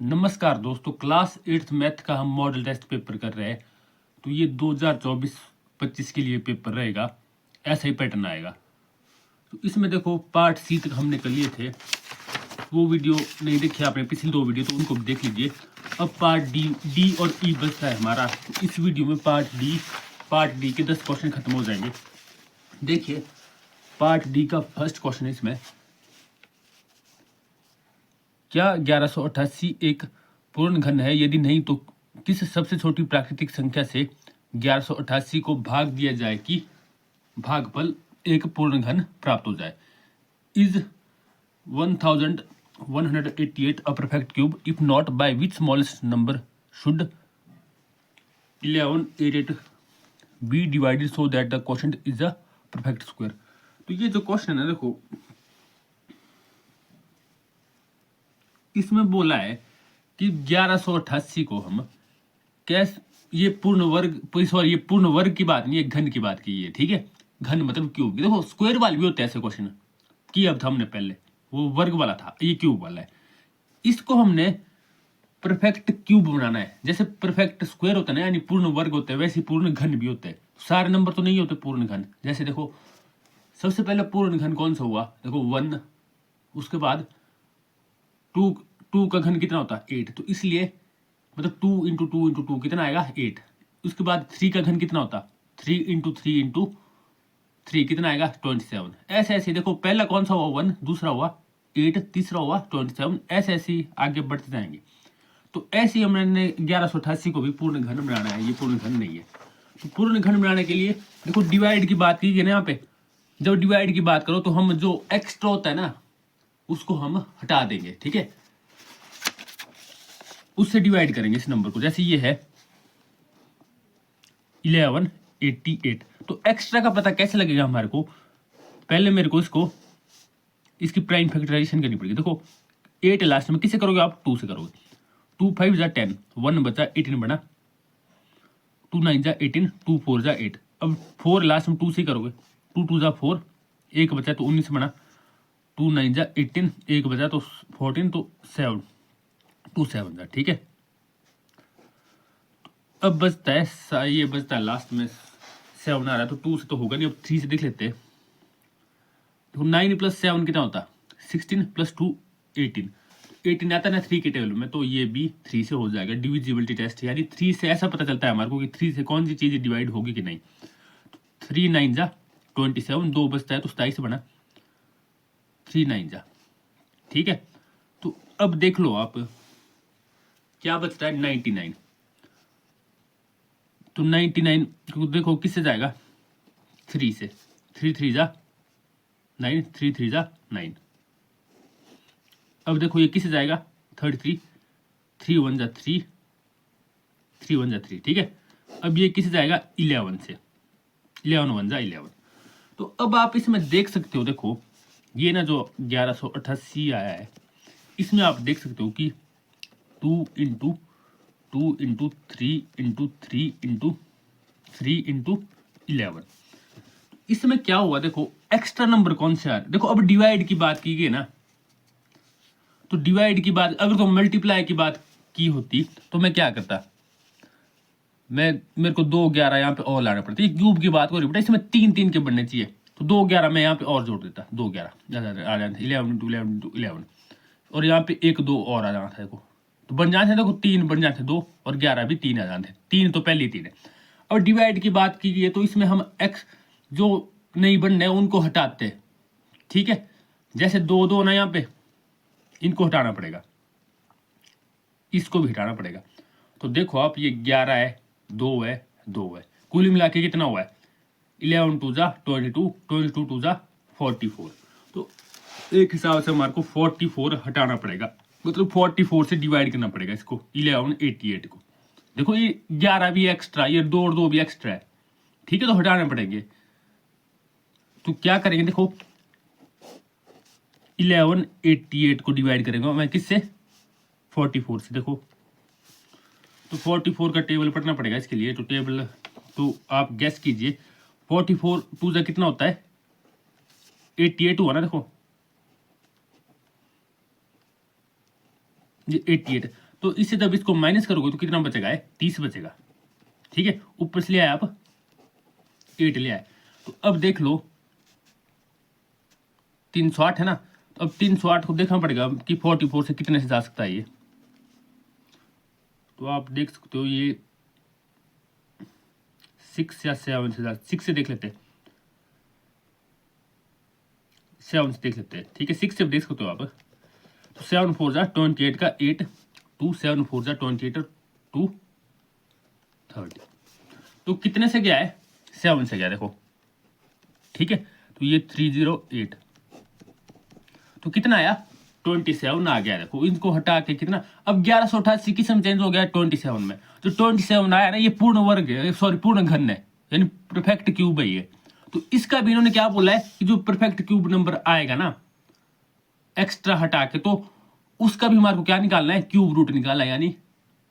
नमस्कार दोस्तों, class 8th math का हम मॉडल टेस्ट पेपर कर रहे हैं। तो ये 2024-25 के लिए पेपर रहेगा। ऐसा ही पैटर्न आएगा। तो इसमें देखो पार्ट सी तक हमने कर लिए थे। वो वीडियो नहीं देखी आपने, पिछली 2 वीडियो, तो उनको भी देख लीजिए। अब पार्ट डी और ई बचता है हमारा। तो इस वीडियो में पार्ट डी के 10 क्वेश्चन खत्म हो जाएंगे। देखिए पार्ट डी का फर्स्ट क्वेश्चन है इसमें, क्या 1188 एक पूर्ण घन है? यदि नहीं तो किस सबसे छोटी प्राकृतिक संख्या से 1188 को भाग दिया जाए कि भागफल एक पूर्ण घन प्राप्त हो जाए? Is 1188 a perfect cube? If not, by which smallest number should 1188 be divided so that the quotient is a perfect square? तो ये जो क्वेश्चन है देखो, इसमें बोला है कि 1188 को हम कैसे, ये पूर्ण वर्ग की बात नहीं, ये घन की बात की है। ठीक है, घन मतलब क्यूब। देखो स्क्वायर वाले भी होते हैं ऐसे क्वेश्चन किया अब था हमने पहले, वो वर्ग वाला था, ये क्यूब वाला है। इसको हमने परफेक्ट क्यूब बनाना है। जैसे परफेक्ट स्क्वायर होता है ना, यानी पूर्ण वर्ग होते हैं, वैसे पूर्ण घन भी होते हैं। सारे नंबर तो नहीं होते पूर्ण घन। जैसे देखो सबसे पहले पूर्ण घन कौन सा हुआ, देखो 1, उसके बाद 2 का घन कितना होता है 8, तो इसलिए मतलब 2 इंटू 2 इंटू 2 कितना आएगा 8। उसके बाद 3 का घन कितना होता 3 इंटू 3 इंटू 3 कितना आएगा 27। ऐसे ऐसे देखो पहला कौन सा हुआ 1, दूसरा हुआ 8, तीसरा हुआ 27, ऐसे ऐसे आगे बढ़ते जाएंगे। तो ऐसे ही हमने 1188 को भी पूर्ण घन बनाना है। ये पूर्ण घन नहीं है। तो पूर्ण घन बनाने के लिए देखो डिवाइड की बात की गई ना यहाँ पे। जब डिवाइड की बात करो तो हम जो एक्स्ट्रा होता है ना उसको हम हटा देंगे। ठीक है, उससे डिवाइड करेंगे इस नंबर को। जैसे ये है 1188, तो एक्स्ट्रा का पता कैसे लगेगा हमारे को? पहले मेरे को इसकी प्राइम फैक्टराइजेशन करनी पड़ेगी। देखो 8 लास्ट में किससे करोगे आप? 2 से करोगे। 2 5 जा 10, 1 बचा 18 बना, 2 9 जा 18, 2 4 जा 8। अब 4 लास्ट में 2 से करोगे, 2 2 जा 4, 1 बचा तो 19 बना, 2 9 जा 18, 1 बचा तो 14, तो 7 2 7 जा। ठीक है, अब बचता है ये बचता है लास्ट में 7 आ रहा है, तो 2 से तो होगा नहीं। अब 3 से देख लेते हैं। देखो 9 + 7 कितना होता है 16, + 2 18। 18 आता है ना 3 के टेबल में, तो ये भी 3 से हो जाएगा। डिविजिबिलिटी टेस्ट, यानी 3 से ऐसा पता चलता है हमारे को कि 3 से कौन सी चीज डिवाइड होगी कि नहीं। 3 9 जा 27, 2 बचता है तो 27 बना, 3 9 जा। ठीक है, तो अब देख लो आप क्या बचता है 99। तो 99 को देखो किससे जाएगा 3 से, 3 3 जा 9, 3 3 जा 9। अब देखो ये किससे जाएगा 33, 3 1 जा 3, 3 1 जा 3। ठीक है, अब ये किससे जाएगा 11 से, 11 1 जा 11। तो अब आप इसमें देख सकते हो, देखो ये ना जो 1188 आया है, इसमें आप देख सकते हो कि 2 into 2 into 3 into 3 into 3 into 11। इसमें क्या हुआ देखो, एक्स्ट्रा नंबर कौन से आ रहे? देखो अब डिवाइड की बात की गई ना, तो डिवाइड की बात, अगर तो मल्टीप्लाई की बात की होती तो मैं क्या करता, मेरे को 2 11 यहाँ पे और लाना पड़ता। ये क्यूब की बात हो रही बेटा, इसमें 3 3 के बनने चाहिए, तो 2 11 मैं यहाँ पे और जोड़ देता, 2 11 आ जाते 11 इंटू 11 इंटू 11, और यहाँ पे 1 2 और आ जाता है, तो बन जाते देखो 3 बन जाते 2, और 11 भी 3 आ जाते, 3 तो पहले ही 3 है। और डिवाइड की बात की गई तो इसमें हम एक्स जो नहीं बनने उनको हटाते हैं। ठीक है, जैसे 2 2 ना यहाँ पे, इनको हटाना पड़ेगा, इसको भी हटाना पड़ेगा। तो देखो आप ये 11 है, 2 है, 2 है, कुल मिला के कितना हुआ है 11 2 जा 22, 22 2 जा 44। तो एक हिसाब से हमारे को 44 हटाना पड़ेगा, मतलब 44 से डिवाइड करना पड़ेगा इसको 1188 को। देखो ये 11 भी एक्स्ट्रा, ये 2 और 2 भी एक्स्ट्रा है। ठीक है, तो हटाने पड़ेंगे। तो क्या करेंगे देखो 1188 को डिवाइड करेंगे मैं किससे 44 से। देखो तो 44 का टेबल पढ़ना पड़ेगा इसके लिए। तो टेबल तो आप गैस कीजिए, 44 2 जा कितना होता है 88 हुआ ना। देखो ये 88, तो इससे जब इसको माइनस करोगे तो कितना बचेगा है, 30 बचेगा। ठीक है, ऊपर से ले आए आप 8 ले आए। तो अब देख लो 308 है ना, तो अब 308 को देखना पड़ेगा कि 44 से कितने से जा सकता है ये। तो आप देख सकते हो ये 6 या 7 से 6 से देख लेते हैं, 7 से देख लेते हैं। ठीक है, 6 से देख सकते हो आप। तो 7 4 जा 28 का 8 2 7 4 जा 28 और 2 30। तो कितने से गया है, 7 से गया देखो। ठीक है, तो ये 308, तो कितना आया 27 आ गया। देखो इनको हटा के कितना, अब 1188 किस्म चेंज हो गया 27 में। तो 27 आया ना, ये पूर्ण वर्ग है, सॉरी पूर्ण घन है, यानी परफेक्ट क्यूब है ये। तो इसका भी इन्होंने क्या बोला है कि जो परफेक्ट क्यूब नंबर आएगा ना एक्स्ट्रा हटा के, तो उसका भी हमारे को क्या निकालना है, क्यूब रूट निकालना है, यानी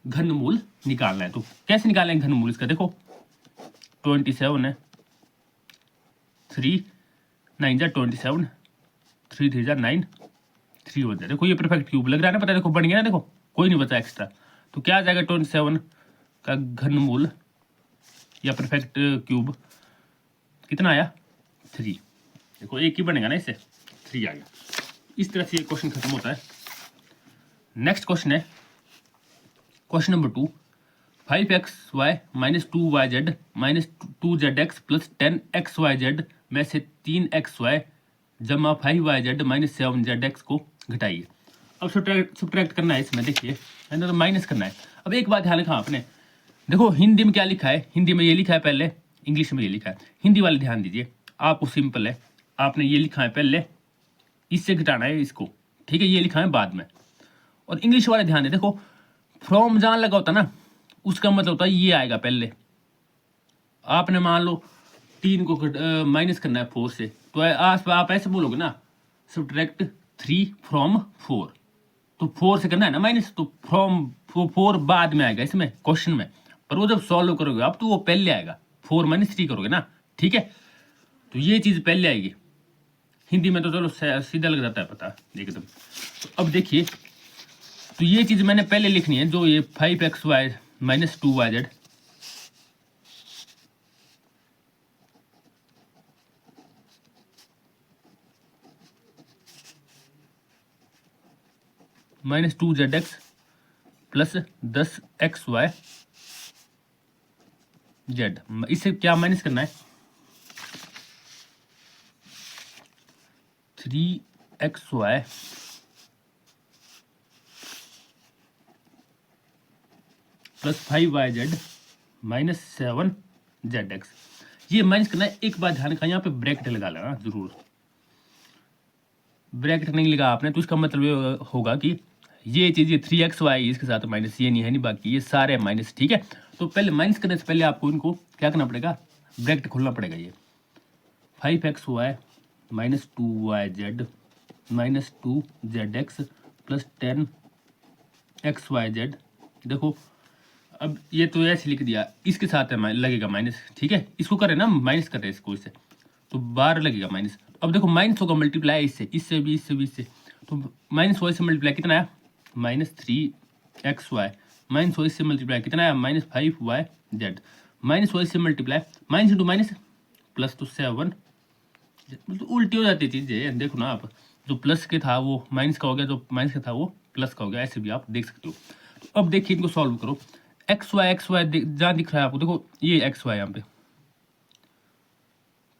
घनमूल निकालना है। तो कैसे निकालेंगे घनमूल इसका, देखो 27 है, 3 9 जा 27, 3 3 जा 9, 3 1 जा। देखो ये परफेक्ट क्यूब लग रहा है ना, पता है, देखो बन गया ना, देखो कोई नहीं बचा एक्स्ट्रा। तो क्या आ जाएगा 27 का घनमूल या परफेक्ट क्यूब कितना आया 3। देखो एक ही बनेगा ना, इससे 3 आ गया। इस तरह से ये क्वेश्चन खत्म होता है। नेक्स्ट क्वेश्चन है question number 2, 5xy minus 2yz minus 2zx plus 10xyz में से 3xy जमा 5yz माइनस 7zx को घटाइए। अब सब्ट्रैक्ट करना है इसमें, देखिए है ना, तो माइनस करना है। अब एक बात ध्यान रखा आपने, देखो हिंदी में क्या लिखा है, हिंदी में ये लिखा है पहले, इंग्लिश में ये लिखा है। हिंदी वाले ध्यान दीजिए, आपको सिंपल है, आपने ये लिखा है पहले, इससे घटाना है इसको। ठीक है, ये लिखा है बाद में। और इंग्लिश वाले ध्यान दे, देखो फ्रॉम जहां लगा होता ना, उसका मतलब होता है ये आएगा पहले। आपने मान लो 3 को माइनस करना है 4 से, तो आप ऐसे बोलोगे ना, सब्ट्रैक्ट 3 फ्रॉम 4, तो 4 से करना है ना माइनस, तो फ्रॉम 4 बाद में आएगा इसमें क्वेश्चन में, पर वो जब सॉल्व करोगे आप तो वो पहले आएगा, 4 माइनस 3 करोगे ना। ठीक है, तो ये चीज पहले आएगी। हिंदी में तो चलो सीधा लग जाता है पता एकदम। तो अब देखिए, तो ये चीज मैंने पहले लिखनी है, जो ये 5xy minus 2yz minus 2zx plus 10xy z, इससे क्या माइनस करना है 3xy plus 5yz minus 7zx। ये माइनस करना है। एक बात ध्यान रखना, यहाँ पे ब्रैकेट लगा लेना जरूर। ब्रैकेट नहीं लगा आपने तो इसका मतलब ये होगा कि ये चीज ये 3xy इसके साथ माइनस, ये नहीं है नहीं, बाकी ये सारे माइनस। ठीक है, तो पहले माइनस करने से पहले आपको इनको क्या करना पड़ेगा, ब्रैकेट खोलना पड़ेगा। ये 5xy minus 2yz minus 2zx plus 10xyz। देखो अब ये तो ऐसे लिख दिया, इसके साथ है लगेगा माइनस। ठीक है, इसको करें ना, माइनस कर रहे हैं इसको, इससे तो 12 लगेगा माइनस। अब देखो माइनस होगा मल्टीप्लाई इससे, इससे भी, इससे भी, इससे, तो माइनस वाई से मल्टीप्लाई कितना आया माइनस 3xy, माइनस वाई से मल्टीप्लाई कितना आया माइनस 5yz, माइनस वाई से multiply minus into minus plus तो 7, तो उल्टी हो जाती चीजें। देखो ना आप, जो प्लस के था वो माइनस का हो गया, जो माइनस का था वो प्लस का हो गया, ऐसे भी आप देख सकते हो। तो अब देखिए इनको सॉल्व करो। एक्स वाई जहाँ दिख रहा है आपको, देखो ये एक्स वाई यहाँ पे,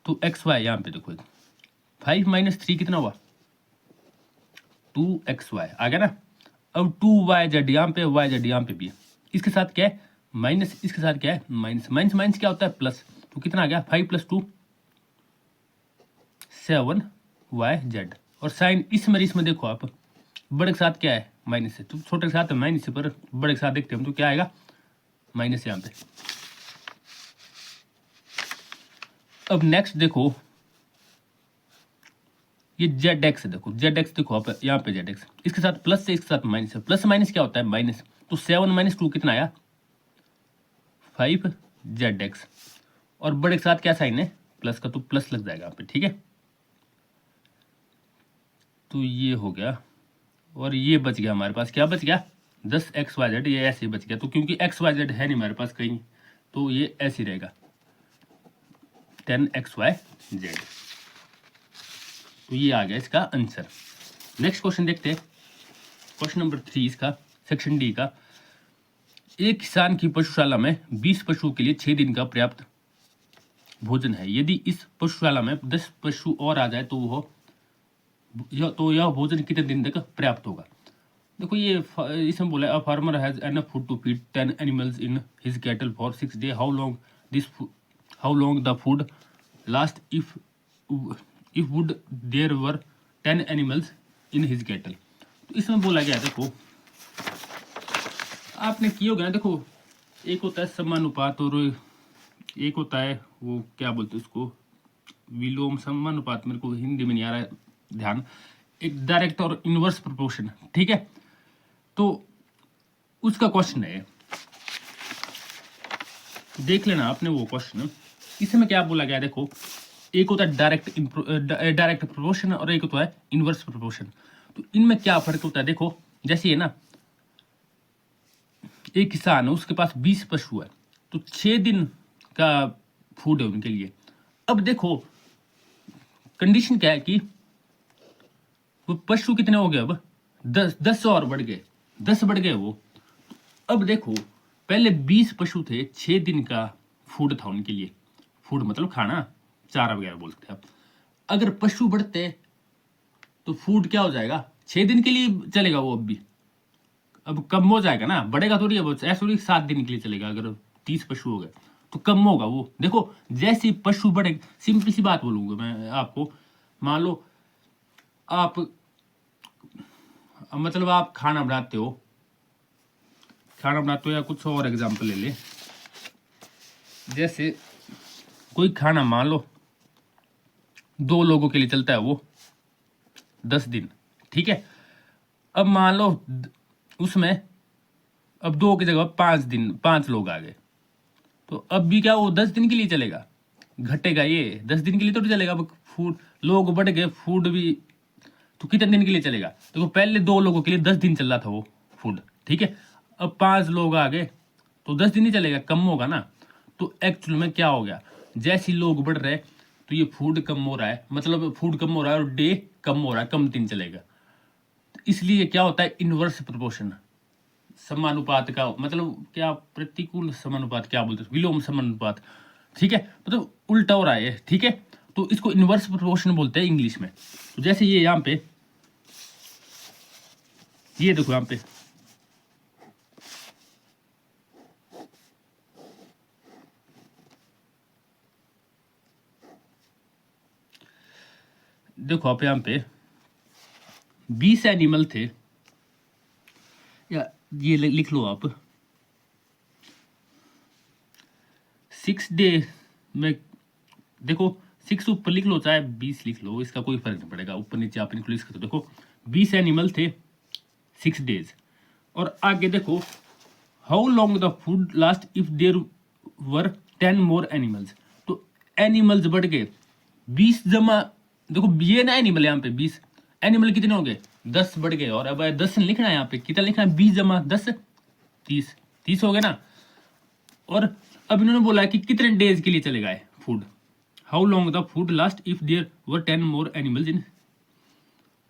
तो एक्स वाई यहाँ पे देखो 5 माइनस 3 कितना हुआ 2xy आ गया ना। अब 2yz यहाँ पे, yz यहाँ पे भी है, इसके साथ क्या है माइनस, इसके साथ क्या है माइनस, माइनस माइनस क्या होता है प्लस, तो कितना आ गया 5 + 2 7yz। और साइन इसमें देखो आप, बड़े के साथ क्या है माइनस है, तो छोटे के साथ माइनस है, पर बड़े के साथ देखते हैं हम तो क्या आएगा माइनस यहाँ पे। अब नेक्स्ट देखो ये ZX है, देखो ZX देखो आप यहाँ पे ZX, इसके साथ प्लस है, इसके साथ माइनस है, प्लस माइनस क्या होता है माइनस, तो 7 माइनस 2 कितना आया 5ZX। और बड़े के साथ क्या साइन है प्लस का, तो प्लस लग जाएगा यहाँ पे। ठीक है, तो ये हो गया, और ये बच गया हमारे पास, क्या बच गया 10xyz, ये ऐसे ही बच गया। तो क्योंकि xyz है नहीं हमारे पास कहीं, तो ये ऐसे ही रहेगा 10xyz। तो ये आ गया इसका आंसर। नेक्स्ट क्वेश्चन देखते हैं, क्वेश्चन नंबर 3 इसका, सेक्शन डी का। एक किसान की पशुशाला में 20 पशुओं के लिए 6 दिन का पर्याप्त भोजन है। यदि इस पशुशाला में 10 पशु और आ जाए तो यह भोजन कितने दिन तक पर्याप्त होगा। देखो ये इसमें बोला a farmer has enough food to feed 10 animals in his cattle for 6 day. How long the food last if would there were 10 animals in his cattle. तो इसमें बोला गया, देखो आपने किए होगा ना, देखो एक होता है समानुपात और एक होता है वो क्या बोलते हैं उसको, विलोम समानुपात, मेरे को हिंदी में नहीं आ रहा है ध्यान, एक डायरेक्ट और इनवर्स प्रोपोर्शन, ठीक है। तो उसका क्वेश्चन है, देख लेना आपने वो क्वेश्चन। इसमें क्या बोला गया, देखो एक होता है डायरेक्ट प्रोपोर्शन और एक होता है इनवर्स प्रोपोर्शन। तो इनमें क्या फर्क होता है, देखो जैसे ये ना, एक किसान है उसके पास 20 पशु है, तो 6 दिन का फूड है उनके लिए। अब देखो कंडीशन क्या है कि वो पशु कितने हो गए, अब 10 और बढ़ गए, 10 बढ़ गए वो। अब देखो पहले 20 पशु थे, 6 दिन का फूड था उनके लिए, फूड मतलब खाना, चारा वगैरह बोलते हैं आप। अगर पशु बढ़ते तो फूड क्या हो जाएगा, 6 दिन के लिए चलेगा वो, अब कम हो जाएगा ना, बढ़ेगा थोड़ी, अब ऐसा थोड़ी 7 दिन के लिए चलेगा। अगर 30 पशु हो गए तो कम होगा वो। देखो जैसे पशु बढ़े, सिंपल सी बात बोलूंगा मैं आपको, मान लो आप मतलब आप खाना बनाते हो या कुछ और एग्जांपल ले ले, जैसे कोई खाना मान लो 2 लोगों के लिए चलता है वो 10 दिन, ठीक है। अब मान लो उसमें अब 2 की जगह 5 लोग आ गए, तो अब भी क्या वो 10 दिन के लिए चलेगा, घटेगा ये 10 दिन के लिए तो नहीं चलेगा। अब फूड लोग बढ़ गए, फूड भी तो कितने दिन के लिए चलेगा। देखो पहले 2 लोगों के लिए 10 दिन चल रहा था वो फूड, ठीक है। अब 5 लोग आ गए तो 10 दिन ही चलेगा, कम होगा ना। तो एक्चुअल में क्या हो गया, जैसे ही लोग बढ़ रहे तो ये फूड कम हो रहा है, मतलब फूड कम हो रहा है और डे कम हो रहा है, कम दिन चलेगा। तो इसलिए क्या होता है, इनवर्स प्रोपोर्शन, समानुपात का मतलब क्या, प्रतिकूल समानुपात क्या बोलते हैं, विलोम समानुपात, ठीक है, मतलब उल्टा हो रहा है, ठीक है। तो इसको इनवर्स प्रोपोर्शन बोलते हैं इंग्लिश में। तो जैसे ये यहाँ पे, ये देखो यहाँ पे देखो, आप यहाँ पे 20 एनिमल थे, या ये लिख लो आप 6 डे में, देखो 6 ऊपर लिख लो चाहे 20 लिख लो, इसका कोई फर्क नहीं पड़ेगा, ऊपर नीचे आप इनको लिख सकते हो। देखो 20 एनिमल थे 6 डेज, और आगे देखो how long the food last if there were 10 more animals. तो एनिमल्स बढ़ गए 20 जमा, देखो ये ना एनिमल, यहाँ पे 20 एनिमल कितने हो गए, 10 बढ़ गए, और अब 10 लिखना है, यहाँ पे कितना लिखना है, 20 जमा 10 30 हो गए ना। और अब इन्होंने बोला है कि कितने डेज के लिए चलेगा है food, how long the food last if there were 10 more animals in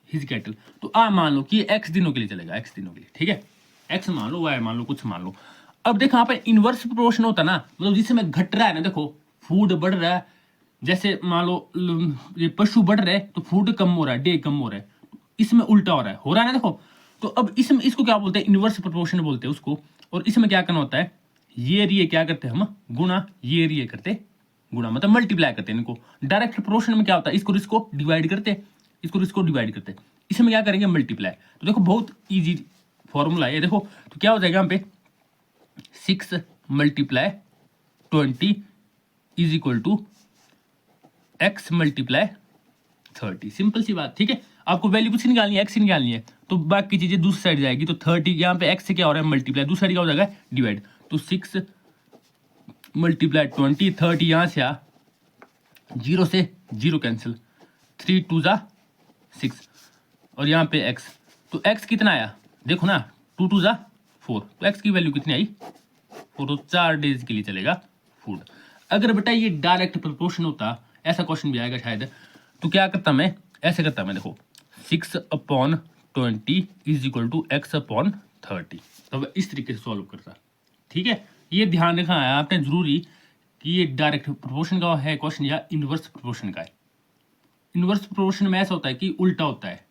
his cattle. तो मान लो कि x दिनों के लिए चलेगा, x दिनों के लिए, ठीक है, x मान लो, y मान लो, कुछ मान लो। अब देखो यहाँ पे इनवर्स प्रोपोर्शन होता ना, मतलब जिसमें घट रहा है ना, देखो फूड बढ़ रहा है, जैसे मान लो ये पशु बढ़ रहे हैं तो फूड कम हो रहा है, डे कम हो रहा है, इसमें उल्टा हो रहा है ना, देखो। तो अब इसमें इसको क्या बोलते हैं, इनवर्स प्रोपोर्शन बोलते हैं उसको। और इसमें क्या करना होता है, ये क्या करते हैं हम, गुणा, ये करते गुणा, मतलब मल्टीप्लाई करते हैं इनको। डायरेक्ट प्रोपोर्शन में क्या होता है, इसको डिवाइड करते, इसको डिवाइड करते, इसमें क्या करेंगे, मल्टीप्लाई। तो देखो बहुत इजी फॉर्मूला है, देखो तो क्या हो जाएगा यहाँ पे 6 multiply 20 is equal to x multiply 30, simple सी बात, ठीक है। आपको वैल्यू कुछ निकालनी है, x निकालनी है, तो बाकी चीजें दूसरी साइड जाएगी। तो 30 यहाँ पे x से क्या हो रहा है, मल्टीप्लाई, दूसरी साइड क्या हो जाएगा, डिवाइड। तो 6 मल्टीप्लाई 20, 30 यहाँ से आ, 0 से 0 कैंसिल, 3 2 जा 6, और यहाँ पे x, तो x कितना आया, देखो ना 2 2 जा 4, तो x की वैल्यू कितनी आई 4, तो 4 डेज के लिए चलेगा फूड। अगर बेटा ये डायरेक्ट प्रोपोर्शन होता, ऐसा क्वेश्चन भी आएगा शायद, तो क्या करता मैं, ऐसे करता मैं, देखो 6/20 इज इक्वल टू x/30, तो इस तरीके से सॉल्व करता। ठीक है, ये ध्यान रखना है आपने जरूरी कि ये डायरेक्ट प्रोपोर्शन का है क्वेश्चन या इनवर्स प्रोपोर्शन का है। इनवर्स प्रोपोर्शन में ऐसा होता है कि उल्टा होता है,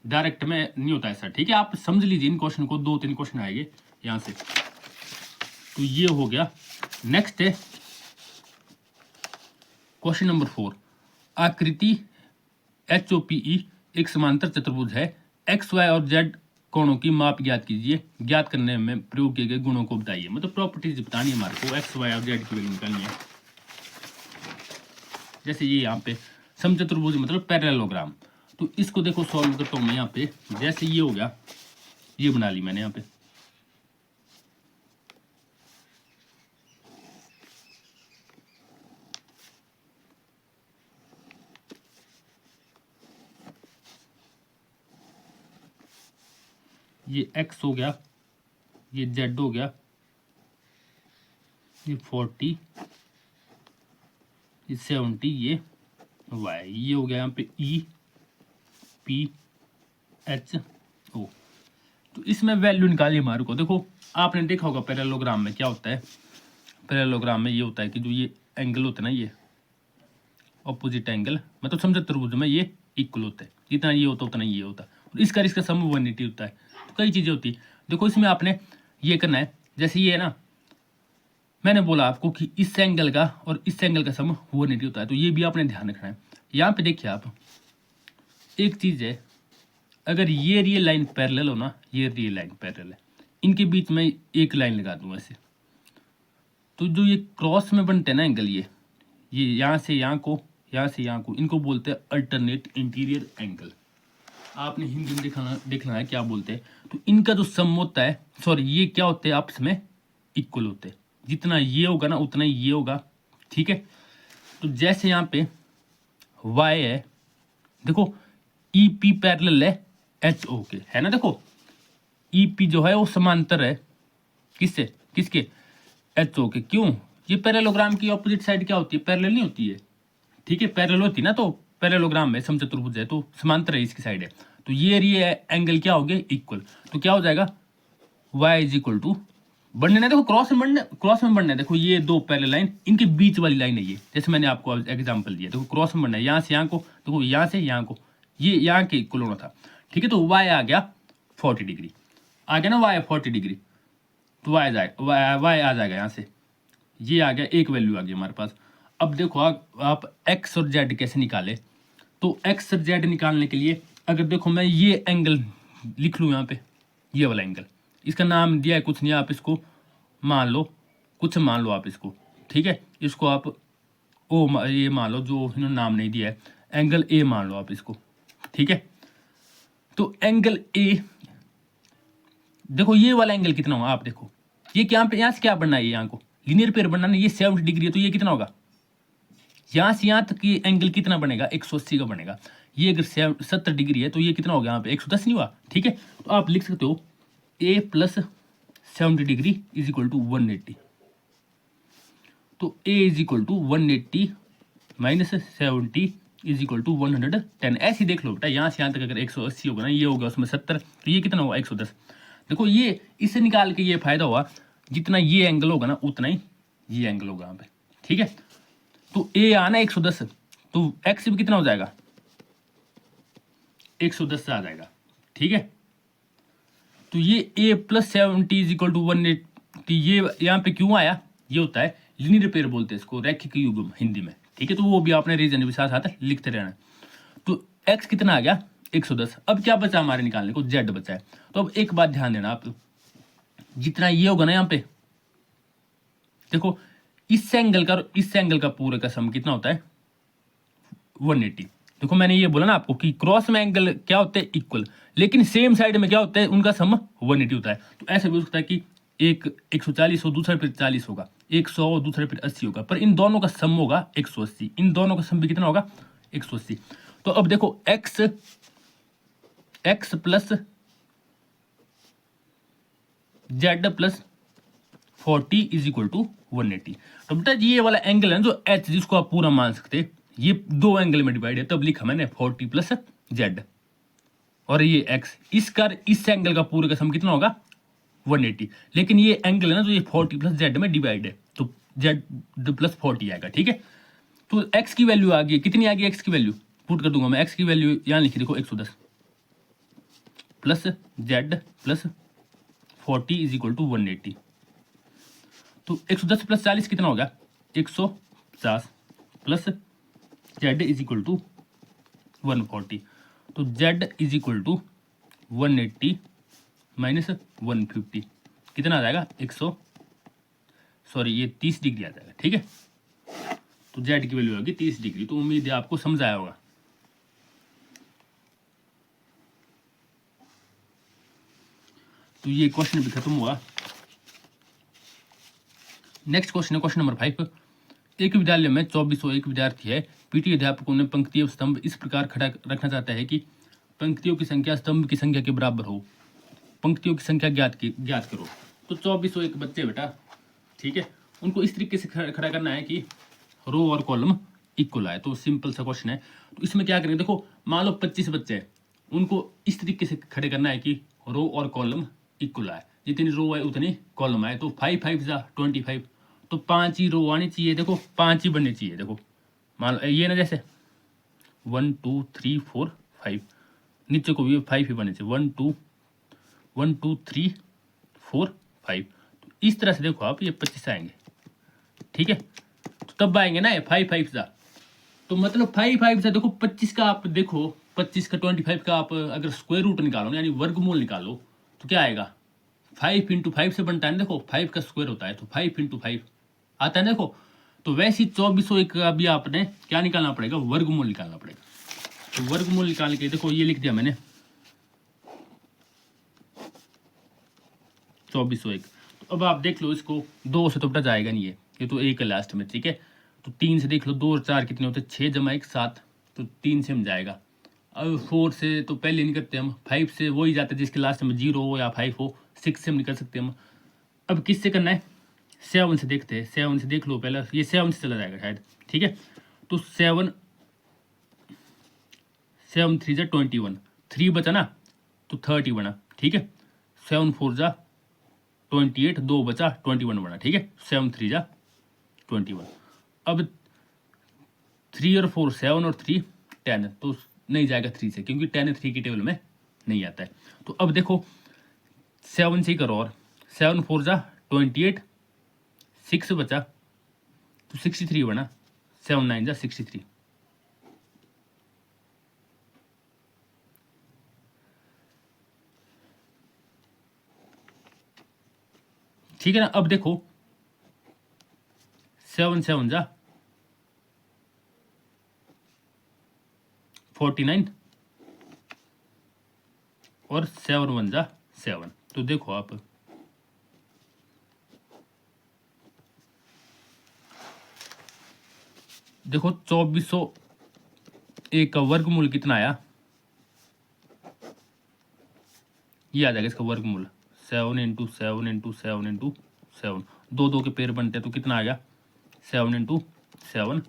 डायरेक्ट में नहीं होता ऐसा। ठीक है, आप समझ लीजिए इन क्वेश्चन को, 2-3 क्वेश्चन आएंगे यहां से। तो ये हो गया। नेक्स्ट है क्वेश्चन नंबर 4। आकृति HOPE एक समांतर चतुर्भुज है, XY और Z कोणों की माप ज्ञात कीजिए, ज्ञात करने में प्रयोग किए गए गुणों को बताइए। मतलब प्रॉपर्टीज बतानी है हमारे को, XY और Z की वैल्यू निकालनी है। जैसे ये यहाँ पे समचतुर्भुज मतलब पैरेललोग्राम, तो इसको देखो सॉल्व करता हूँ मैं यहाँ पे। जैसे ये हो गया, ये बना ली मैंने यहाँ पे, ये x हो गया, ये z हो गया, ये 40, ये 70, ये y, ये हो गया यहाँ पे E P H O। तो इसमें वैल्यू निकालिए हमारे को। देखो आपने देखा होगा पैरेललोग्राम में क्या होता है, पैरेललोग्राम में ये होता है कि जो ये एंगल होते हैं ना, ये ऑपोजिट एंगल, मतलब समचतुर्भुज में ये इक्वल होता है, जितना ये होता है उतना ये होता है, और इसका सम 180 होता है। तो कई चीजें होती है। देखो इसमें आपने ये करना है, जैसे ये है ना, मैंने बोला आपको कि इस एंगल का और इस एंगल का सम 180 होता है, तो ये भी आपने ध्यान रखना है। यहाँ पे देखिए आप, एक चीज है, अगर ये रियल लाइन पैरेलल हो ना, ये रियल लाइन पैरेलल है, इनके बीच में एक लाइन लगा दूं ऐसे, तो जो ये क्रॉस में बनते हैं ना एंगल, ये यहाँ से यहाँ को, यहाँ से यहाँ को, इनको बोलते हैं अल्टरनेट इंटीरियर एंगल। आपने हिंदी में देखना है क्या बोलते हैं। तो इनका जो सम होता है, सॉरी ये क्या होते हैं, आपस में इक्वल होते हैं, जितना ये होगा ना उतना ही ये होगा। ठीक है, तो जैसे यहाँ पे y है, देखो EP पैरेलल है HO के, है ना। देखो EP जो है वो समांतर है किससे, किसके, HO के। क्यों, ये पैरेललोग्राम की ऑपोजिट साइड क्या होती है, पैरेलल नहीं होती है। ठीक है, पैरेलल होती है ना, तो पैरेललोग्राम में समचतुर्भुज है तो समांतर है, इसकी साइड है, तो ये एंगल क्या हो गए, इक्वल। तो क्या हो जाएगा, y इज इक्वल टू, बढ़ने ना, देखो क्रॉस में बढ़ना है। देखो ये दो पैरेलल लाइन, इनके बीच वाली लाइन है ये, जैसे मैंने आपको एग्जांपल दिया। देखो क्रॉस में बढ़ना है, यहाँ से यहाँ को, देखो यहाँ से यहाँ को, ये यहाँ के इक्वल होना था। ठीक है, तो y आ गया 40 डिग्री, आ गया ना y 40 डिग्री, तो y आ जाएगा यहाँ से, ये आ गया, एक वैल्यू आ गई हमारे पास। अब देखो आप x और z कैसे निकाले। तो x और z निकालने के लिए अगर देखो मैं ये एंगल लिख लूँ यहाँ पे, ये वाला एंगल, इसका नाम दिया है कुछ नहीं, आप इसको मान लो, कुछ मान लो आप इसको। ठीक है, इसको आप ये मान लो, जो इन्होंने नाम नहीं दिया है, एंगल A मान लो आप इसको। ठीक है, तो एंगल A, देखो ये वाला एंगल कितना होगा, आप देखो ये क्या पे, यहाँ से क्या बनना है, यहाँ को लीनियर पेयर बनना है, ये 70 डिग्री है, तो ये कितना होगा, यहाँ से यहाँ तक ये एंगल कितना बनेगा, 180 का बनेगा। ये अगर 70 डिग्री है तो ये कितना हो गया, यहाँ पे 110 नहीं हुआ। ठीक है, तो आप लिख सकते हो A plus 70 degree is equal to 180। तो A is equal to 180 minus 70 is equal to 110। ऐसे देख लो बेटा, यहाँ से यहाँ तक अगर 180 होगा ना, ये होगा उसमें 70, तो ये कितना होगा 110। देखो ये इससे निकाल के ये फायदा हुआ, जितना ये एंगल होगा ना उतना ही ये एंगल होगा यहाँ पे। ठीक है, तो A आना 110, तो x भी कितना हो जाएगा, 110 आ जाएगा। ठीक है, तो ये A plus 70 is equal to 180, ये यहाँ पे क्यों आया, ये होता है लीनियर पेयर बोलते हैं इसको, रैखिक युग्म हिंदी में। ठीक है, तो वो भी आपने रीजन के साथ साथ लिखते रहना। तो x कितना आ गया 110। अब क्या बचा हमारे निकालने को, z बचा है। तो अब एक बात ध्यान देना आप, जितना ये होगा ना यहाँ पे, देखो इस एंगल का और इस एंगल का पूरे का सम कितना होता है 180। देखो मैंने ये बोला ना आपको कि क्रॉस में एंगल क्या होते हैं इक्वल, लेकिन सेम साइड में क्या होता है, उनका सम 180 होता है। तो ऐसा भी हो सकता है कि एक 140 हो, दूसरा फिर 40 होगा, 100 हो, दूसरा फिर 80 होगा, पर इन दोनों का सम होगा 180। इन दोनों का सम भी कितना होगा 180। तो अब देखो x plus z plus 40 is equal to 180। तो बेटा ये वाला एंगल है जो एच, जिसको आप पूरा मान सकते हैं, ये दो एंगल में डिवाइड है, तब लिखा मैंने 40 प्लस जेड, और ये एक्स, इस एंगल का पूरे का सम कितना होगा 180। लेकिन ये एंगल है ना, जो ये 40 प्लस जेड में डिवाइड है, तो जेड प्लस 40 आएगा। ठीक है, तो एक्स की वैल्यू आ गई, कितनी आ गई एक्स की वैल्यू, पुट कर दूंगा मैं। एक्स की वैल्यू यहाँ लिखी, देखो 110 plus z plus 40 is equal to 180। तो 110 प्लस 40 कितना होगा 150 plus z is equal to 140। तो z is equal to 180 minus 150 कितना आ जाएगा 30 डिग्री आ जाएगा। ठीक है, तो जेड की वैल्यू होगी 30 डिग्री। तो उम्मीद है आपको समझ आया होगा। तो ये क्वेश्चन भी खत्म हुआ। नेक्स्ट क्वेश्चन है क्वेश्चन नंबर 5। एक विद्यालय में 2401 विद्यार्थी है। पीटी अध्यापक उन्हें पंक्तियों स्तंभ इस प्रकार खड़ा रखना चाहता है कि पंक्तियों की संख्या स्तंभ की संख्या के बराबर हो। पंक्तियों की संख्या ज्ञात करो। तो 2401 बच्चे बेटा, ठीक है, उनको इस तरीके से खड़ा करना है कि रो और कॉलम इक्वल आए। तो सिंपल सा क्वेश्चन है। तो इसमें क्या करेंगे, देखो मान लो 25 बच्चे हैं, उनको इस तरीके से खड़े करना है कि रो और कॉलम इक्वल आए, जितनी रो है उतनी कॉलम आए। तो 5 5 जा 25, तो 5 ही रो आनी चाहिए, देखो 5 ही बनने चाहिए। देखो मान लो ये ना, जैसे 1 2 3 4 5, नीचे को भी 5 ही बनने चाहिए, 1 2 3 4 5। तो इस तरह से देखो आप, ये 25 आएंगे। ठीक है, तो तब आएंगे ना 5 5 जा, तो मतलब 5 5 से देखो 25 का आप देखो, 25 का 25 का आप अगर स्क्वायर रूट निकालो ना, यानी वर्गमूल निकालो, तो क्या आएगा 5 इंटू 5 से बनता है ना। देखो 5 का स्क्वायर होता है, तो 5 इंटू 5 आता है। देखो तो वैसे ही 2401 का भी आपने क्या निकालना पड़ेगा, वर्गमूल निकालना पड़ेगा। तो वर्गमूल निकाल के देखो ये लिख दिया मैंने 2401। तो अब आप देख लो इसको, 2 से तो बेटा जाएगा नहीं, ये तो 1 है लास्ट में। ठीक है, तो 3 से देख लो, 2 और 4 कितने होते हैं, 6 जमा 1 7, तो 3 से हम जाएगा। अब 4 से तो पहले नहीं करते हम, 5 से वही जाते हैं जिसके लास्ट में 0 हो या 5 हो, 6 से हम निकल सकते हैं हम। अब किससे करना है, 7 से देखते हैं। 7 से देख लो पहले, ये 7 से चला जाएगा शायद। ठीक है, तो 7 3 जा 21, 3 बचा ना, तो 30 बना। ठीक है, 7 4 जा 28, 2 बचा 21 बना। ठीक है, 7 3 जा 21। अब 3 और 4 7 और 3 10, तो नहीं जाएगा 3 से, क्योंकि 10 3 की टेबल में नहीं आता है। तो अब देखो 7 से करो, और 7 4 जा 28, 6 बचा तो 63 बना, 7 9 जा 63। ठीक है ना, अब देखो 7 7 जा 49 और 7 1 जा 7। तो देखो आप, देखो 2401 का वर्गमूल कितना आया, ये आ जाएगा इसका वर्गमूल 7 इंटू 7 इंटू 7 इंटू 7, 2 2 के पेयर बनते हैं, तो कितना आ गया 7 इंटू 7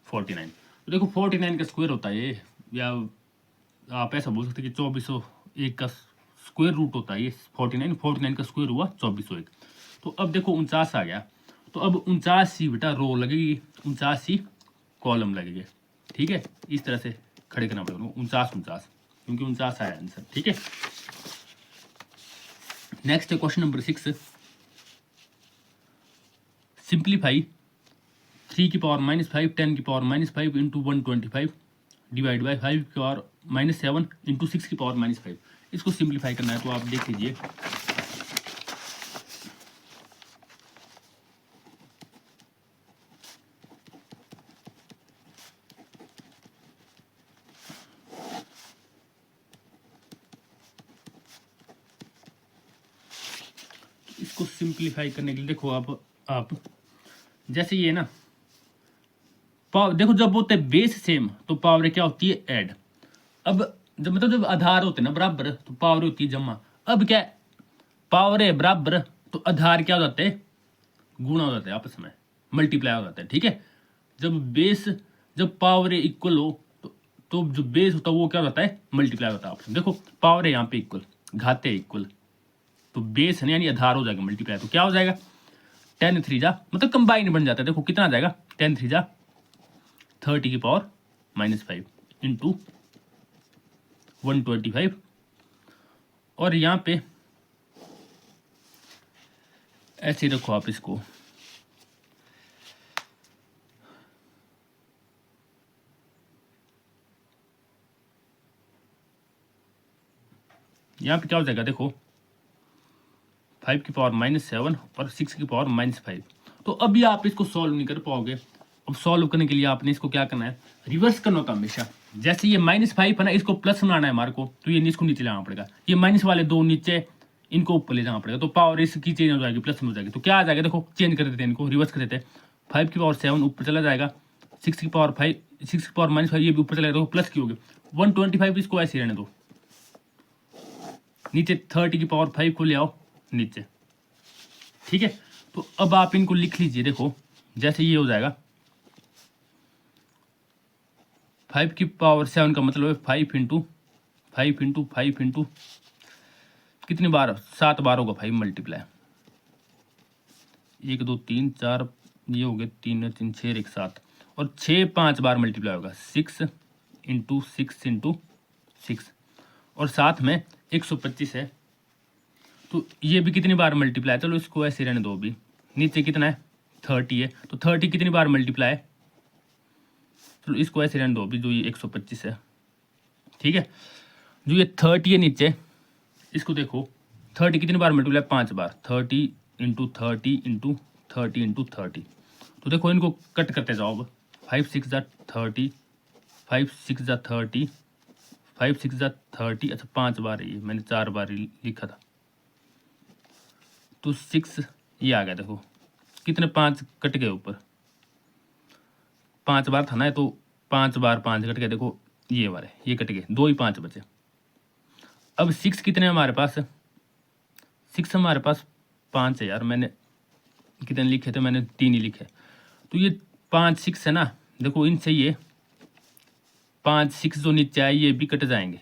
49। तो देखो 49 का स्क्वायर होता है ये, या आप ऐसा बोल सकते हैं कि 2401 का स्क्वायर रूट होता है ये 49 का स्क्वायर हुआ 2401। तो अब देखो 49 आ गया, तो अब 49 ही बेटा रो लगेगी, 49 ही कॉलम लगेगी। ठीक है, इस तरह से खड़े करना पड़ेगा 49 क्योंकि 49 आया आंसर। ठीक है, नेक्स्ट है क्वेश्चन नंबर 6। सिंप्लीफाई 3 की पावर -5 10 की पावर -5 इंटू 125 डिवाइड बाई 5 की पावर -7 इंटू 6 की पावर -5। इसको सिंप्लीफाई करना है, तो आप देख लीजिए। इसको सिंप्लीफाई करने के लिए देखो आप जैसे ये ना पावर, देखो जब होते हैं बेस सेम तो पावर क्या होती है ऐड। अब जब मतलब जब आधार होते हैं ना बराबर, तो पावर होती है जमा। अब क्या पावर है बराबर तो आधार क्या हो जाते हैं, गुणा हो जाते हैं आपस में, मल्टीप्लाई हो जाते हैं। ठीक है, जब पावर इक्वल हो तो जो बेस होता है वो क्या होता है, मल्टीप्लाई होता है आपस में। देखो पावर है यहाँ पे इक्वल, घाते इक्वल, तो बेस है यानी आधार हो जाएगा मल्टीप्लाई, तो क्या हो जाएगा 10 3 जा मतलब कंबाइन बन जाता है। देखो कितना आ जाएगा 10 3 जा 30⁻⁻5 इंटू 125, और यहाँ पे ऐसे रखो आप इसको, यहाँ पे क्या हो जाएगा देखो 5⁻⁻7 और 6⁻⁻5। तो अभी आप इसको सॉल्व नहीं कर पाओगे। अब सॉल्व करने के लिए आपने इसको क्या करना है, रिवर्स करना होता है हमेशा। जैसे ये -5 है ना, इसको प्लस बनाना है हमारे को, तो ये इसको नीचे लाना पड़ेगा, ये माइनस वाले दो नीचे, इनको ऊपर ले जाना पड़ेगा, तो पावर इसकी चेंज हो जाएगी, प्लस में हो जाएगी। तो क्या आ जाएगा देखो, चेंज कर देते हैं इनको, रिवर्स कर देते हैं, 5⁻7 ऊपर चला जाएगा, 6⁻5 ये भी ऊपर चला जाएगा, तो प्लस की होगी 125, इसको ऐसे रहने दो, नीचे 30⁻5 को ले आओ नीचे। ठीक है, तो अब आप इनको लिख लीजिए। देखो जैसे ये हो जाएगा 5⁻7 का मतलब है 5 इंटू 5 इंटू कितनी बार, 7 बार होगा 5 मल्टीप्लाई, 1 2 3 4, ये हो गए 3 3 6 1 7, और 6 5 बार मल्टीप्लाई होगा 6 इंटू 6 इंटू 6, और साथ में 125 है, तो ये भी कितनी बार मल्टीप्लाई, चलो इसको ऐसे रहने दो। अभी नीचे कितना है 30 है, तो 30 कितनी बार मल्टीप्लाई, चलो इसको ऐसे रहने दो अभी, जो ये 125 है। ठीक है, जो ये 30 है नीचे, इसको देखो 30 कितनी बार मल्टीप्लाई, 5 बार, 30 इंटू 30 इंटू 30 इंटू 30, तो देखो इनको कट करते जाओ अब, 5 6 जा 30, 5 6 जा 30, 5 6 जा 30, अच्छा 5 बार है ये, मैंने 4 बार ही लिखा था, तो 6 ये आ गया। देखो कितने 5 कट गए ऊपर, 5 बार था ना, तो 5 बार 5 कट गए, देखो ये वाले ये कट गए, 2 ही 5 बचे। अब 6 कितने हमारे पास, 6 हमारे पास 5 है यार, मैंने कितने लिखे थे, मैंने 3 ही लिखे, तो ये 5 6 है ना, देखो इनसे ये 5 6 जो नीचे आए ये भी कट जाएंगे।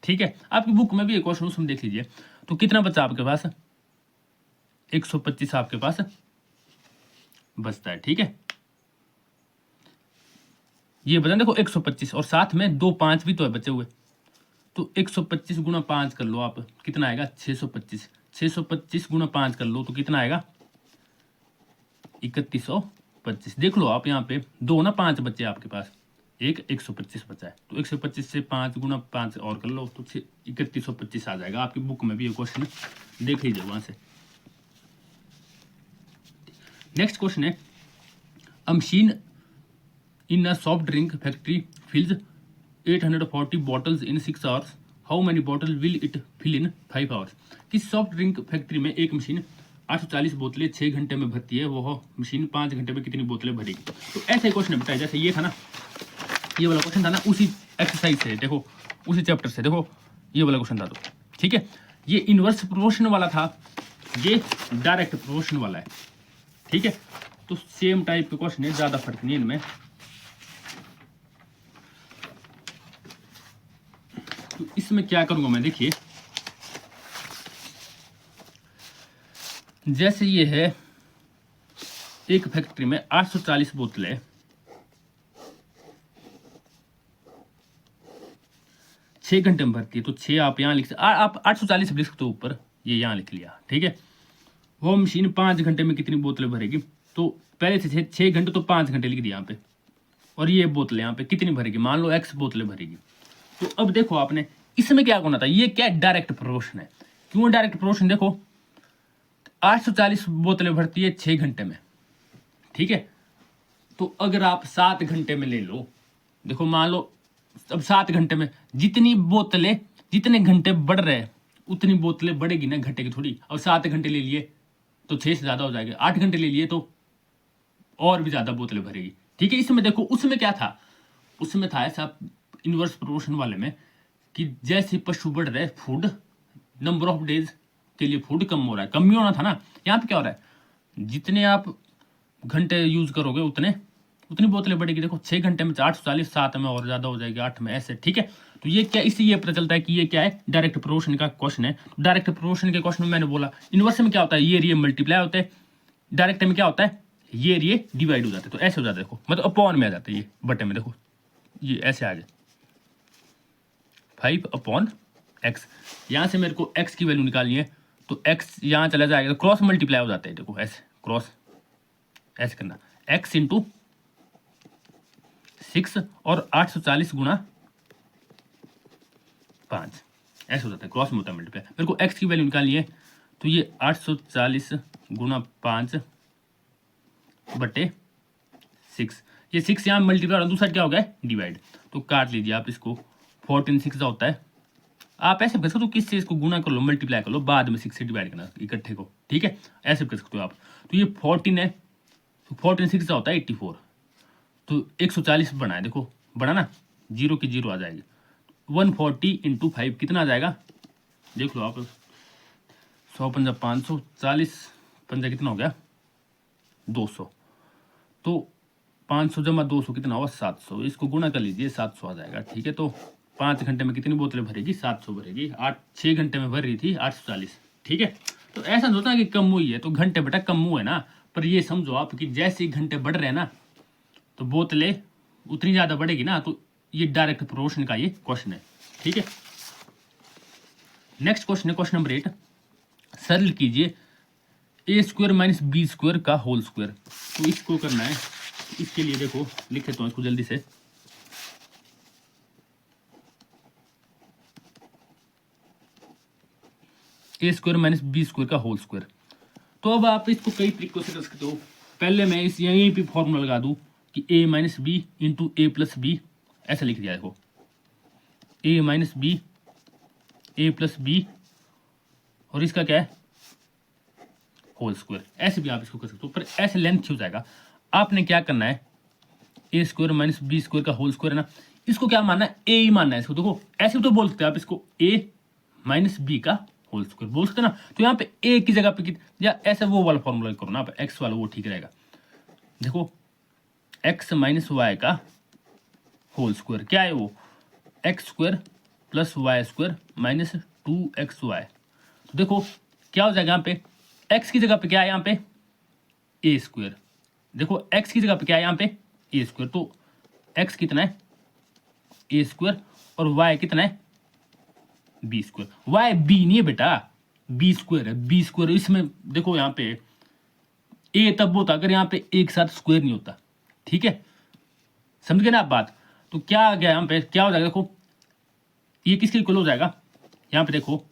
ठीक है, आपकी बुक में भी एक क्वेश्चन उसमें देख लीजिए, तो कितना बचा आपके पास, 125 आपके पास बचता है। ठीक है, ये बचा देखो 125, और साथ में 2 5 भी तो है बचे हुए, तो 125 गुणा 5 कर लो आप, कितना आएगा 625, 625 गुणा 5 कर लो तो कितना आएगा 3125। देख लो आप यहाँ पे 2 ना 5 बचे आपके पास, एक 125 बचा है, तो 125 से 5 गुणा 5 और कर लो तो 3125 आ जाएगा। आपकी बुक में भी ये क्वेश्चन देख लीजिए वहां से। नेक्स्ट क्वेश्चन है, a machine in a soft drink factory fills 840 bottles in 6 hours, how many bottle will it fill in 5 hours. किस सॉफ्ट ड्रिंक फैक्ट्री में एक मशीन 840 बोतलें 6 घंटे में भरती है, वह मशीन 5 घंटे में कितनी बोतलें भरेगी। तो ऐसे क्वेश्चन बताया, जैसे ये था ना, ये वाला क्वेश्चन था ना, उसी एक्सरसाइज से देखो, उसी चैप्टर से देखो, ये वाला क्वेश्चन था। तो ठीक है, ये इनवर्स प्रोपोर्शन वाला था, ये डायरेक्ट प्रोपोर्शन वाला है। ठीक है, तो सेम टाइप के क्वेश्चन है, ज्यादा फर्क नहीं इनमें। तो इसमें क्या करूंगा मैं, देखिए जैसे ये है, एक फैक्ट्री में 840 बोतलें 6 घंटे में भरती है, तो 6 आप यहाँ लिख सकते, आप 840 लिख सकते हो ऊपर, ये यहाँ लिख लिया। ठीक है, वो मशीन 5 घंटे में कितनी बोतलें भरेगी, तो पहले से 6 घंटे तो 5 घंटे लिख दिया यहाँ पे, और ये बोतलें यहाँ पे कितनी भरेगी, मान लो x बोतलें भरेगी। तो अब देखो आपने इसमें क्या करना था, ये क्या डायरेक्ट प्रोपोर्शन है। क्यों डायरेक्ट प्रोपोर्शन, देखो 840 बोतलें भरती है 6 घंटे में। ठीक है, तो अगर आप 7 घंटे में ले लो, देखो मान लो अब 7 घंटे में जितनी बोतलें, जितने घंटे बढ़ रहे हैं उतनी बोतलें बढ़ेगी ना, घटेगी थोड़ी। अब 7 घंटे ले लिए तो 6 से ज्यादा हो जाएगा, 8 घंटे ले लिए तो और भी ज्यादा बोतलें भरेगी। ठीक है, इसमें देखो उसमें क्या था, उसमें था ऐसा इनवर्स प्रोपोर्शन वाले में कि जैसे पशु बढ़ रहे, फूड नंबर ऑफ डेज के लिए फूड कम हो रहा है, कम ही होना था ना। यहाँ पे क्या हो रहा है, जितने आप घंटे यूज करोगे उतनी बोतलें बढ़ेगी। देखो 6 घंटे में 840, 7 में और ज्यादा हो जाएगी, 8 में, ऐसे, ठीक है। तो ये क्या, इससे ये पता चलता है कि ये क्या है, डायरेक्ट प्रोपोर्शन का क्वेश्चन है। डायरेक्ट प्रोपोर्शन के क्वेश्चन में मैंने बोला इनवर्स में क्या होता है, ये रिये मल्टीप्लाई होते हैं, डायरेक्ट में क्या होता है, ये रिये डिवाइड हो जाते हैं। तो ऐसे हो जाता है, देखो मतलब अपॉन में आ जाता है, ये बटे में देखो ये ऐसे आ जाए 5/x। यहाँ से मेरे को x की वैल्यू निकालनी है, तो x यहाँ चला जाएगा, तो क्रॉस मल्टीप्लाई हो जाता है, देखो ऐसे क्रॉस ऐसे करना, x इंटू 6 और 840 गुणा 5, ऐसे हो जाता है, क्रॉस में होता है मल्टीप्लाई। मेरे को x की वैल्यू निकालनी है, तो ये 840 गुणा 5 बटे 6, ये 6 यहाँ मल्टीप्लाई और दूसरा क्या हो गया डिवाइड। तो काट लीजिए आप इसको, 14 6 होता है। आप ऐसे कर सकते हो, किस चीज को गुना कर लो, मल्टीप्लाई कर लो, बाद में 6 से डिवाइड करना इकट्ठे को, ठीक है, ऐसे कर सकते हो आप। तो ये 14 है, तो 14 6 होता है 84, तो 140 बनाए, देखो बड़ा ना, 0 की 0 आ जाएगी। 140 इंटू 5 कितना आ जाएगा, देख लो आप, 100 पंजा 540 पंजा कितना हो गया 200, तो 500 जमा 200 कितना हुआ 700, इसको गुना कर लीजिए 700 आ जाएगा, ठीक है। तो 5 घंटे में कितनी बोतलें भरेगी, 700 भरेगी। 6 घंटे में भर रही थी 840, ठीक है। तो ऐसा नहीं होता कि कम हुई है तो घंटे बेटा कम हुए ना, पर ये समझो आप कि जैसे ही घंटे बढ़ रहे हैं ना तो बोतलें उतनी ज़्यादा बढ़ेगी ना, तो ये डायरेक्ट प्रोपोर्शन का ये क्वेश्चन है, ठीक है। नेक्स्ट क्वेश्चन है क्वेश्चन नंबर 8, सरल कीजिए a² माइनस b² का होल स्क्वायर। तो इसको करना है, इसके लिए देखो लिख लेता हूँ इसको जल्दी से, a² माइनस b² का होल स्क्वायर। तो अब आप इसको कई तरीकों से कर सकते हो। पहले मैं इस यहीं पे फॉर्मूला लगा दूं कि a minus b into a plus b, ऐसा लिख दिया देखो, a minus b a plus b और इसका क्या है होल स्क्वायर। ऐसे भी आप इसको कर सकते हो, पर ऐसे लेंथ हो जाएगा। आपने क्या करना है, a² माइनस b² का होल स्क्वायर है ना, इसको क्या मानना है, a ही मानना है इसको। देखो ऐसे भी तो बोल सकते हैं आप इसको, a माइनस बी का होल स्क्वायर बोल सकते हैं ना। तो यहाँ पे a की जगह पे या ऐसे वो वाला फॉर्मूला करो ना आप, x वाला, वो ठीक रहेगा। देखो x माइनस वाई का होल स्क्वायर क्या है, वो x² plus y² minus 2xy। तो देखो क्या हो जाएगा, यहाँ पे x की जगह पे क्या है, यहाँ पे a²। देखो x की जगह पे क्या है, यहाँ पे a²। तो x कितना है a² और y कितना है b²। y b नहीं है बेटा, b² है, b²। इसमें देखो यहाँ पे a तब होता अगर यहाँ पे एक साथ स्क्वायर नहीं होता, ठीक है, समझ गए ना आप बात। तो क्या आ गया यहाँ पे, क्या हो जाएगा, देखो ये किसके इक्वल हो जाएगा, यहाँ पे देखो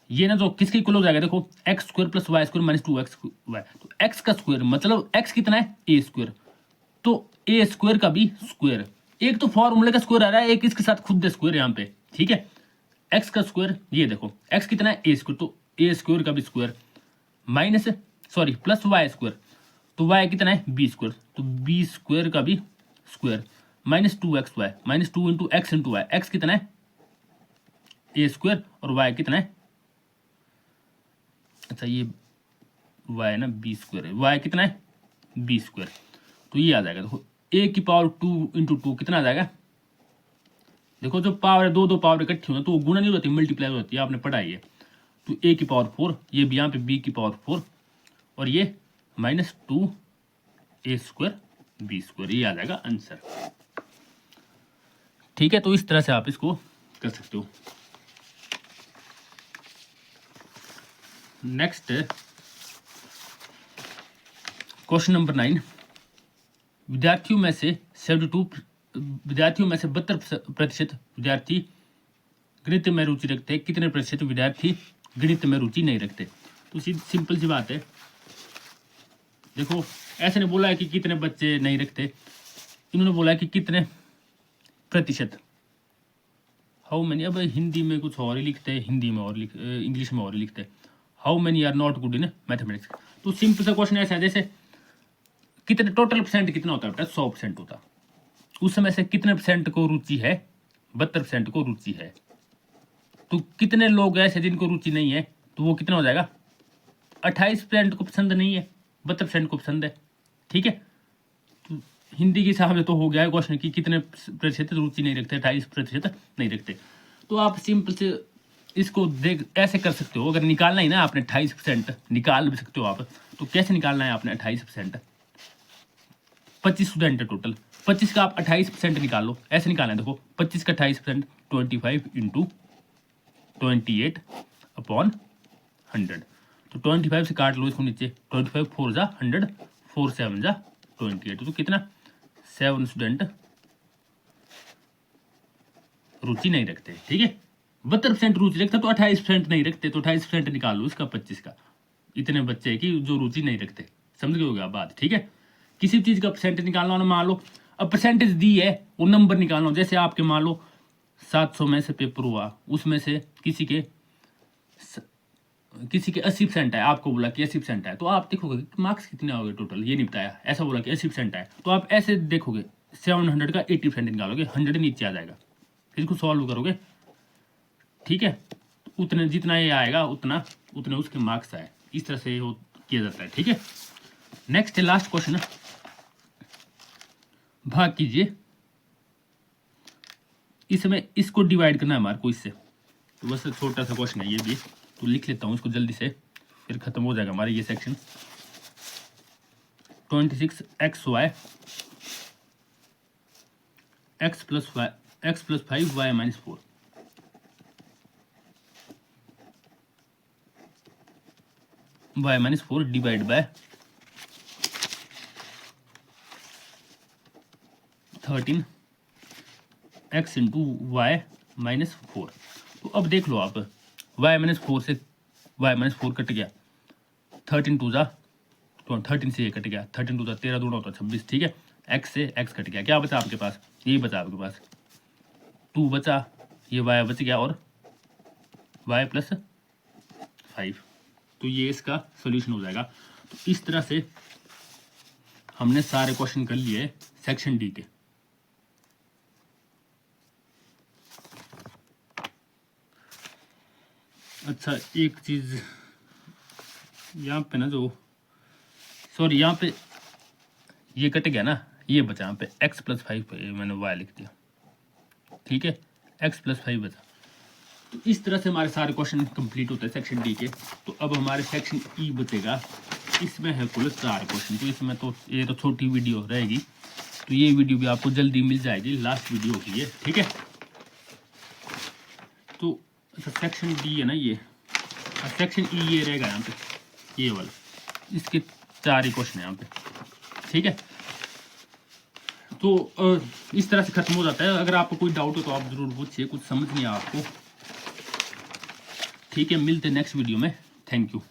ये ना, जो किसके इक्वल हो जाएगा, देखो x² plus y² minus 2xy। तो x का स्क्वायर मतलब x कितना है a², तो a² का भी स्क्वायर। एक तो फॉर्मूले का स्क्वायर आ रहा है, एक इसके साथ खुद स्क्वायर यहाँ पे, ठीक है। x का स्क्वायर ये देखो, x कितना है a², तो a² का भी square minus sorry plus y², तो y कितना है b², तो b² का भी square minus 2xy, minus 2 into x into y. X कितना है a² और y कितना है, अच्छा ये y है ना b² है, y कितना है b²। तो ये आ जाएगा, देखो a की पावर 2 इंटू 2 कितना आ जाएगा, देखो जो पावर है दो पावर इकट्ठी होना तो वो गुणा नहीं होती, मल्टीप्लाई होती है, आपने पढ़ा है। तो a की पावर 4, ये भी यहाँ पे b की पावर 4 और ये माइनस 2a² b², ये आ जाएगा आंसर, ठीक है। तो इस तरह से आप इसको कर सकते हो। नेक्स्ट क्वेश्चन नंबर 9, विद्यार्थियों में से 72% विद्यार्थी गणित में रुचि रखते हैं, कितने प्रतिशत विद्यार्थी गणित में रुचि नहीं रखते। तो सिंपल सी बात है, देखो ऐसे नहीं बोला है कि कितने बच्चे नहीं रखते, इन्होंने बोला है कि कितने प्रतिशत, हाउ मैनी। अब हिंदी में कुछ और ही लिखते हैं, हिंदी में और इंग्लिश में और ही लिखते हैं, how many are not good in mathematics. तो सिंपल सा क्वेश्चन ऐसा है, जैसे कितने टोटल परसेंट कितना होता है बेटा, 100% होता, उस समय से कितने परसेंट को रुचि है, 72% को रुचि है। तो कितने लोग ऐसे जिनको रुचि नहीं है, तो वो कितना हो जाएगा, 28% को पसंद नहीं है, 72% को पसंद है। ठीक है, तो हिंदी के हिसाब से तो हो गया है क्वेश्चन की कितने प्रतिशत रुचि नहीं रखते, 28% नहीं रखते। तो आप सिंपल से इसको देख ऐसे कर सकते हो, अगर निकालना ही ना आपने 28% निकाल भी सकते हो आप। तो कैसे निकालना है आपने 28%, 25 स्टूडेंट है टोटल, 25 का आप 28% निकाल लो, ऐसे निकालना है। देखो 25 का 28%, 25 इंटू 28 अपॉन 100। तो 25 से काट लो इसको नीचे, 25 4 जा 100, 4 7 जा 28। तो कितना, 7 स्टूडेंट रुचि नहीं रखते। ठीक है, 72% रुचि रखते, तो 28% नहीं रखते, तो 28% निकाल लो इसका 25 का। इतने बच्चे हैं कि जो रुचि नहीं रखते, समझ गए होगा आप बात। ठीक है, किसी चीज का परसेंटेज निकालना हो ना, मान लो अब परसेंटेज दी है, वो नंबर निकालना हो, जैसे आपके मान लो 700 में से पेपर हुआ, उसमें से किसी के 80% है, आपको बोला कि 80% है, तो आप देखोगे मार्क्स कितने आओगे टोटल, ये नहीं बताया, ऐसा बोला कि 80% है, तो आप ऐसे देखोगे 700 का 80% निकालोगे, 100 नीचे आ जाएगा, फिर इसको सॉल्व करोगे। ठीक है, उतने जितना ये आएगा उतने उसके मार्क्स आए, इस तरह से वो किया जाता है। ठीक है, नेक्स्ट है लास्ट क्वेश्चन, भाग कीजिए, इसमें इसको डिवाइड करना है हमारे को इससे, तो बस छोटा सा क्वेश्चन है ये भी, तो लिख लेता हूँ इसको जल्दी से, फिर खत्म हो जाएगा हमारा ये section. 26xy x plus 5 y minus 4, y minus 4 divide by 13 x into y minus 4। तो अब देख लो आप, y माइनस 4 से y माइनस 4 कट गया, 13 2 जा 13 से ये कट गया, 13 2 जा 13 दूना होता 26। ठीक है, x से x कट गया, क्या बचा आपके पास, ये बचा आपके पास 2 बचा, ये y बच गया, और y प्लस 5। तो ये इसका सोल्यूशन हो जाएगा। तो इस तरह से हमने सारे क्वेश्चन कर लिए सेक्शन डी के। अच्छा, एक चीज यहाँ पे ना, जो सॉरी यहाँ पे ये कट गया ना, ये बचा यहाँ पे x प्लस 5 पे मैंने y लिख दिया। ठीक है, x प्लस 5 बचा। तो इस तरह से हमारे सारे क्वेश्चन कंप्लीट होते हैं सेक्शन डी के। तो अब हमारे सेक्शन ई बचेगा, इसमें है कुल 4 क्वेश्चन। तो इसमें तो ये तो छोटी वीडियो रहेगी, तो ये वीडियो भी आपको जल्दी मिल जाएगी, लास्ट वीडियो होगी ये। ठीक है, तो सेक्शन डी है ना ये, सेक्शन ई ये रहेगा यहाँ पे, ये वाला, इसके 4 ही क्वेश्चन है यहाँ पे। ठीक है, तो इस तरह से खत्म हो जाता है। अगर आपको कोई डाउट हो तो आप जरूर पूछिए, कुछ समझ नहीं आया आपको। ठीक है, मिलते हैं नेक्स्ट वीडियो में, थैंक यू।